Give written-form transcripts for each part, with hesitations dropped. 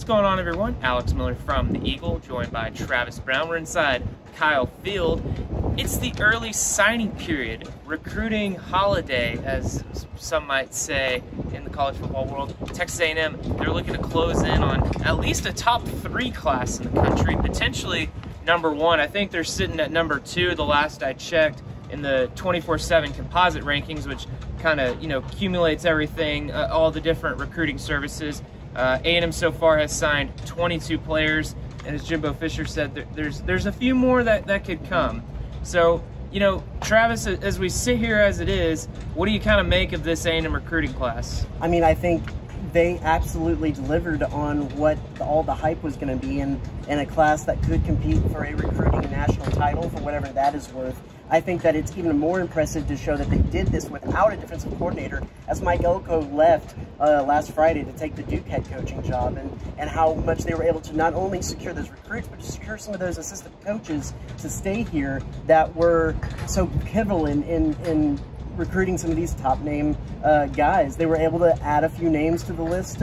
going on, everyone? Alex Miller from the Eagle, joined by Travis Brown. We're inside Kyle Field. It's the early signing period, recruiting holiday, as some might say in the college football world. Texas A&M, they're looking to close in on at least a top 3 class in the country, potentially number 1. I think they're sitting at number 2 the last I checked in the 24/7 composite rankings, which kind of, accumulates everything, all the different recruiting services. A&M so far has signed 22 players, and as Jimbo Fisher said, there's a few more that could come. So, Travis, as we sit here as it is, what do you kind of make of this A&M recruiting class? I mean, I think they absolutely delivered on what all the hype was going to be in a class that could compete for a recruiting national title, for whatever that is worth. I think that it's even more impressive to show that they did this without a defensive coordinator, as Mike Elko left last Friday to take the Duke head coaching job, and how much they were able to not only secure those recruits, but to secure some of those assistant coaches to stay here that were so pivotal in recruiting some of these top name guys. They were able to add a few names to the list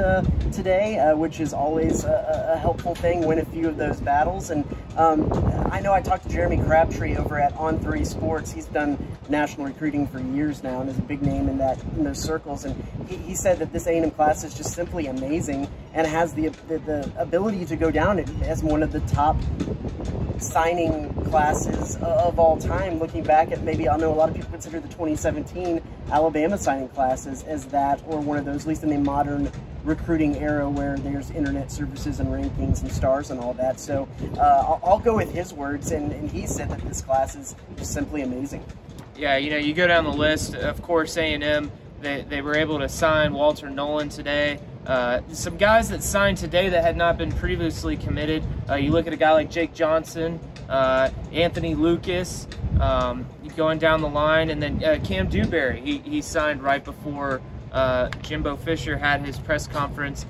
today, which is always a helpful thing, win a few of those battles. And I know I talked to Jeremy Crabtree over at On3 Sports. He's done national recruiting for years now and is a big name in those circles. And he said that this A&M class is just simply amazing and has the ability to go down as one of the top signing classes of all time. Looking back at, maybe, I know a lot of people consider the 2017 Alabama signing classes as that, or one of those, at least in the modern recruiting era where there's internet services and rankings and stars and all that. So I'll go with his words, and he said that this class is simply amazing. Yeah, you go down the list, of course, A&M, they were able to sign Walter Nolen today. Some guys that signed today that had not been previously committed. You look at a guy like Jake Johnson, Anthony Lucas, going down the line, and then Cam Dewberry. He signed right before Jimbo Fisher had his press conference.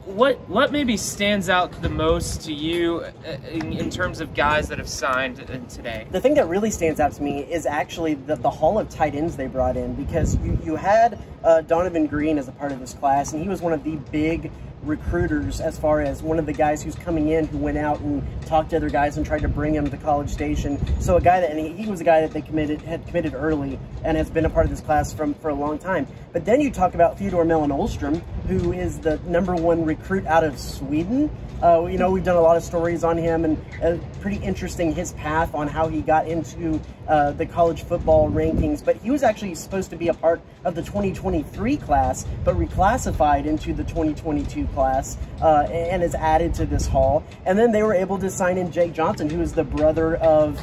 What maybe stands out the most to you in terms of guys that have signed today? The thing that really stands out to me is actually the haul of tight ends they brought in, because you had Donovan Green as a part of this class, and he was one of the big recruiters, as far as one of the guys who's coming in who went out and talked to other guys and tried to bring him to College Station. So a guy that, and he was a guy that they had committed early and has been a part of this class for a long time. But then you talk about Theodore Mellon Olstrom, who is the #1 recruit out of Sweden. We've done a lot of stories on him, and pretty interesting his path on how he got into the college football rankings. But he was actually supposed to be a part of the 2023 class, but reclassified into the 2022 class and is added to this haul. And then they were able to sign in Jake Johnson, who is the brother of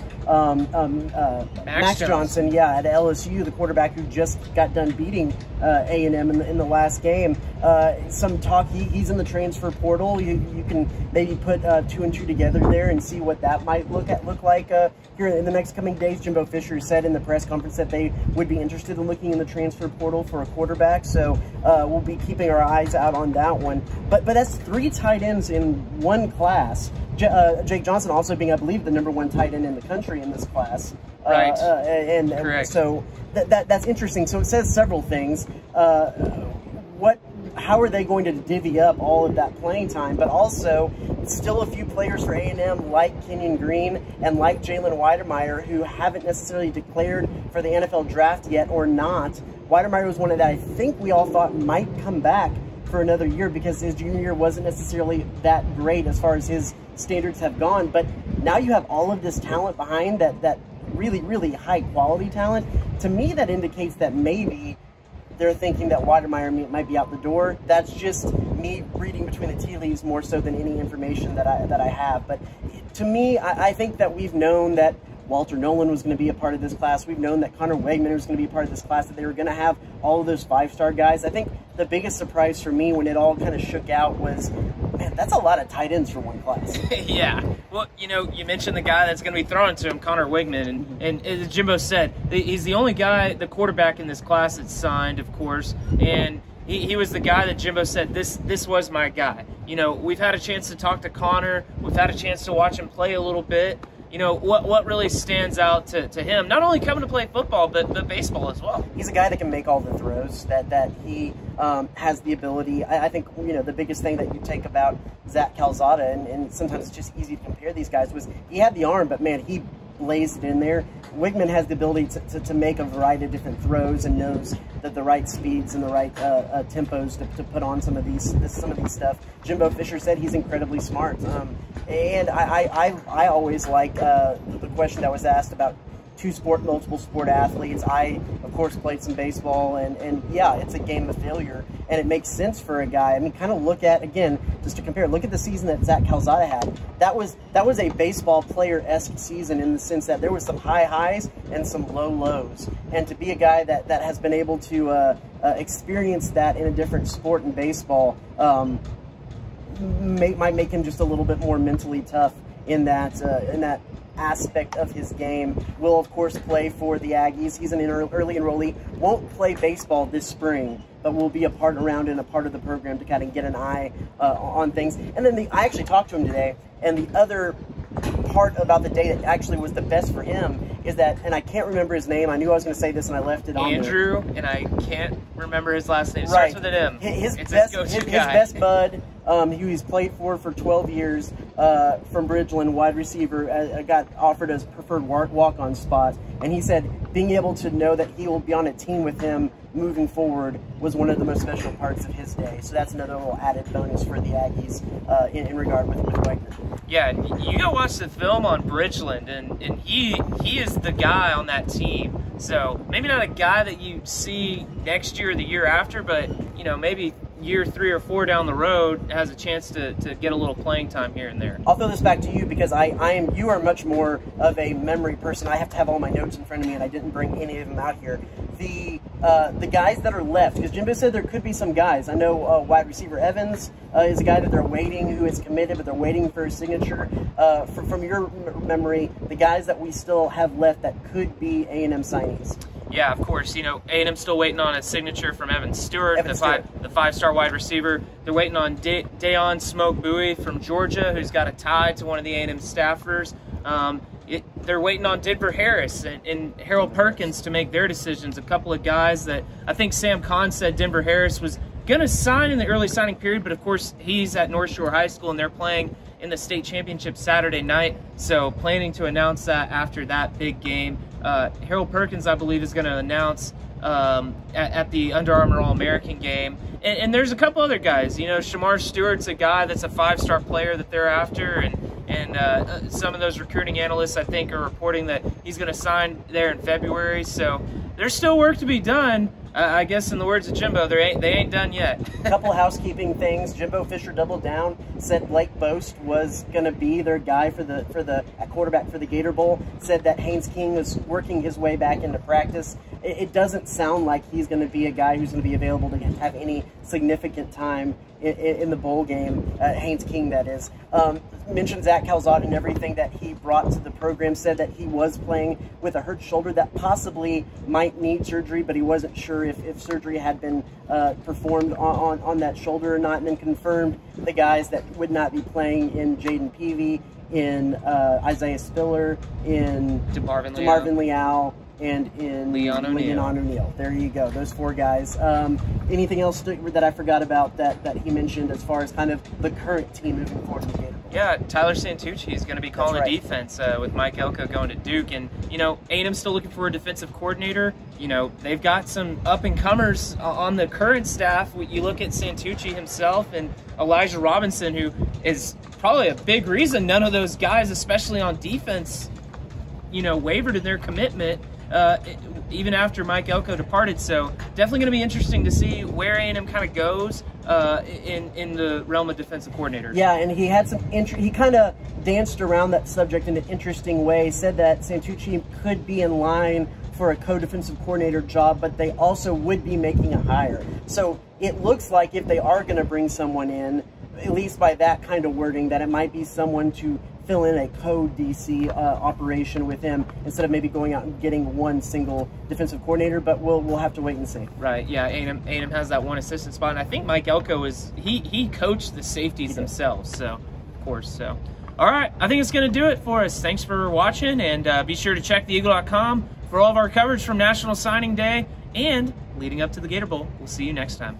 Max Johnson, at LSU, the quarterback who just got done beating A&M in the last game. Some talk, he's in the transfer portal. You can maybe put 2 and 2 together there and see what that might look like here in the next coming days. Jimbo Fisher said in the press conference that they would be interested in looking in the transfer portal for a quarterback, so we'll be keeping our eyes out on that one. But that's 3 tight ends in one class. Jake Johnson also being, I believe, the #1 tight end in the country in this class. Right. And so that's interesting. So it says several things. How are they going to divvy up all of that playing time? But also, still a few players for A&M like Kenyon Green and like Jalen Weidemeyer, who haven't necessarily declared for the NFL draft yet or not. Weidemeyer was one of that I think we all thought might come back for another year, because his junior year wasn't necessarily that great as far as his standards have gone. But now you have all of this talent behind that really, really high quality talent. To me, that indicates that maybe they're thinking that Weidemeyer might be out the door. That's just me reading between the tea leaves more so than any information that I have. But to me, I think that we've known that Walter Nolen was going to be a part of this class. We've known that Connor Wegman was going to be a part of this class, that they were going to have all of those 5-star guys. I think the biggest surprise for me when it all kind of shook out was, man, that's a lot of tight ends for one class. Yeah. Well, you mentioned the guy that's going to be thrown to him, Connor Wegman, and as Jimbo said, he's the only guy, the quarterback in this class that's signed, of course, and he was the guy that Jimbo said, this was my guy. We've had a chance to talk to Connor. We've had a chance to watch him play a little bit. you know, what really stands out to him, not only coming to play football, but baseball as well. He's a guy that can make all the throws, that he has the ability. I think, you know, the biggest thing that you take about Zach Calzada, and sometimes it's just easy to compare these guys, was he had the arm, but man, he blazed in there. Wigman has the ability to make a variety of different throws and knows that the right speeds and the right tempos to put on some of these stuff. Jimbo Fisher said he's incredibly smart, and I always like the question that was asked about multiple sport athletes. I, of course, played some baseball, and yeah, it's a game of failure, and it makes sense for a guy. I mean, kind of look at, again, just to compare, look at the season that Zach Calzada had. That was a baseball player-esque season in the sense that there was some high highs and some low lows, and to be a guy that has been able to experience that in a different sport in baseball might make him just a little bit more mentally tough in that aspect of his game. Will, of course, play for the Aggies. He's an early enrollee. Won't play baseball this spring, but will be a part and a part of the program to kind of get an eye on things. And then I actually talked to him today, and the other part about the day that actually was the best for him is that, and I can't remember his name. I knew I was going to say this, and I left it on Andrew, and I can't remember his last name. It right. starts with an M. His best bud, he's played for 12 years from Bridgeland, wide receiver, got offered as preferred walk-on spot, and he said being able to know that he will be on a team with him moving forward was one of the most special parts of his day. So that's another little added bonus for the Aggies in regard with Wegman. Yeah, you go watch the film on Bridgeland, and he is the guy on that team. So maybe not a guy that you see next year or the year after, but you know, maybe year 3 or 4 down the road has a chance to get a little playing time here and there. I'll throw this back to you because you are much more of a memory person. I have to have all my notes in front of me, and I didn't bring any of them out here. The guys that are left, because Jimbo said there could be some guys. I know wide receiver Evans is a guy that they're waiting, who is committed, but they're waiting for his signature. From your memory, the guys that we still have left that could be A&M signings. Yeah, of course. You know, A&M's still waiting on a signature from Evan Stewart, the five-star wide receiver. They're waiting on Dayon Smoke Bowie from Georgia, who's got a tie to one of the A&M staffers. They're waiting on Denver Harris and Harold Perkins to make their decisions. A couple of guys that I think Sam Kahn said Denver Harris was going to sign in the early signing period, but of course he's at North Shore High School and they're playing in the state championship Saturday night, so planning to announce that after that big game. Harold Perkins, I believe, is going to announce at the Under Armour All-American game. And there's a couple other guys. You know, Shamar Stewart's a guy that's a 5-star player that they're after, and some of those recruiting analysts, I think, are reporting that he's going to sign there in February. So there's still work to be done. I guess in the words of Jimbo, they ain't done yet. A couple of housekeeping things. Jimbo Fisher doubled down, said Blake Boast was going to be their guy for the quarterback for the Gator Bowl, said that Haynes King was working his way back into practice. It doesn't sound like he's going to be a guy who's going to be available to have any significant time in the bowl game, Haynes King, that is. Mentioned Zach Calzada and everything that he brought to the program, said that he was playing with a hurt shoulder that possibly might need surgery, but he wasn't sure if surgery had been performed on that shoulder or not, and then confirmed the guys that would not be playing in Jaden Peavy, in Isaiah Spiller, in DeMarvin Leal, and in Leon O'Neal. There you go, those 4 guys. Anything else that I forgot about that he mentioned as far as kind of the current team moving forward in the Gator Bowl? Yeah, Tyler Santucci is going to be calling the defense with Mike Elko going to Duke. And, you know, A&M's still looking for a defensive coordinator. You know, they've got some up-and-comers on the current staff. You look at Santucci himself and Elijah Robinson, who is probably a big reason none of those guys, especially on defense, you know, wavered in their commitment even after Mike Elko departed. So definitely going to be interesting to see where A&M kind of goes in the realm of defensive coordinators. Yeah, and he had he kind of danced around that subject in an interesting way, said that Santucci could be in line for a co-defensive coordinator job, but they also would be making a hire. So it looks like if they are going to bring someone in, at least by that kind of wording, that it might be someone to fill in a co-DC operation with him instead of maybe going out and getting one single defensive coordinator, but we'll have to wait and see. Right, yeah, A&M has that one assistant spot, and I think Mike Elko he coached the safeties themselves, so, of course, so. All right, I think it's going to do it for us. Thanks for watching, and be sure to check theeagle.com for all of our coverage from National Signing Day and leading up to the Gator Bowl. We'll see you next time.